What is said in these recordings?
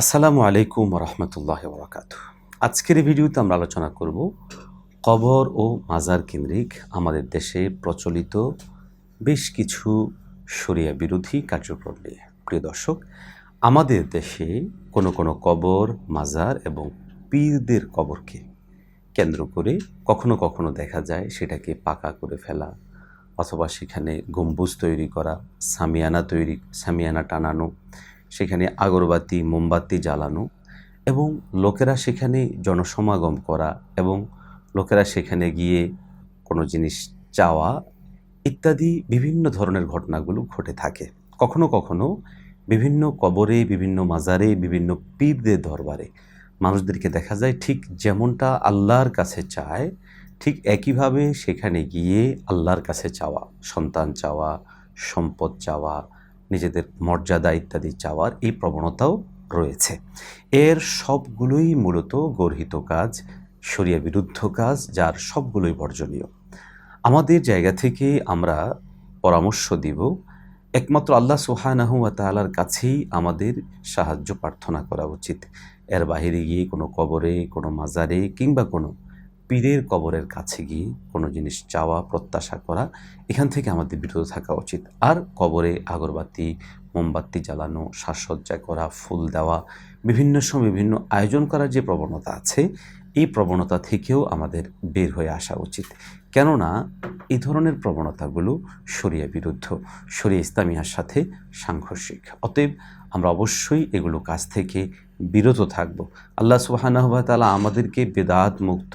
আসসালামু আলাইকুম রহমতুল্লাহ বরকাত। আজকের এই ভিডিওতে আমরা আলোচনা করব কবর ও মাজার কেন্দ্রিক আমাদের দেশে প্রচলিত বেশ কিছু শরিয়া বিরোধী কার্যক্রম নিয়ে। প্রিয় দর্শক, আমাদের দেশে কোনো কবর, মাজার এবং পীরদের কবরকে কেন্দ্র করে কখনো কখনো দেখা যায় সেটাকে পাকা করে ফেলা, অথবা সেখানে গম্বুজ তৈরি করা, সামিয়ানা টানানো, সেখানে আগরবাতি মোমবাতি জ্বালানো এবং লোকেরা সেখানে জনসমাগম করা এবং লোকেরা সেখানে গিয়ে কোনো জিনিস চাওয়া ইত্যাদি বিভিন্ন ধরনের ঘটনাগুলো ঘটে থাকে। কখনো কখনো বিভিন্ন কবরে, বিভিন্ন মাজারে, বিভিন্ন পীরদের দরবারে মানুষদেরকে দেখা যায় ঠিক যেমনটা আল্লাহর কাছে চায় ঠিক একইভাবে সেখানে গিয়ে আল্লাহর কাছে চাওয়া, সন্তান চাওয়া, সম্পদ চাওয়া, নিজেদের মর্যাদা ইত্যাদি চাওয়ার এই প্রবণতাও রয়েছে। এর সবগুলোই মূলত গর্হিত কাজ, শরিয়া বিরুদ্ধ কাজ, যার সবগুলোই বর্জনীয়। আমাদের জায়গা থেকে আমরা পরামর্শ দিব একমাত্র আল্লাহ সুবহানাহু ওয়া তাআলার কাছেই আমাদের সাহায্য প্রার্থনা করা উচিত। এর বাহিরে গিয়ে কোনো কবরে, কোনো মাজারে কিংবা কোনো পীরের কবরের কাছে গিয়ে কোনো জিনিস চাওয়া, প্রত্যাশা করা, এখান থেকে আমাদের বিরত থাকা উচিত। আর কবরে আগরবাতি মোমবাতি জ্বালানো, সাজসজ্জা করা, ফুল দেওয়া, বিভিন্ন সময় বিভিন্ন আয়োজন করার যে প্রবণতা আছে, এই প্রবণতা থেকেও আমাদের বের হয়ে আসা উচিত। কেননা এই ধরনের প্রবণতাগুলো শরিয়া বিরুদ্ধ, শরিয়া ইসলামিয়ার সাথে সাংঘর্ষিক। অতএব আমরা অবশ্যই এগুলো কাজ থেকে বিরত থাকব। আল্লাহ সুবহানাহু ওয়া তাআলা আমাদেরকে বেদাত মুক্ত,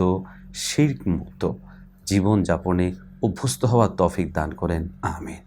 শিরক মুক্ত জীবনযাপনে অভ্যস্ত হওয়ার তৌফিক দান করেন। আমিন।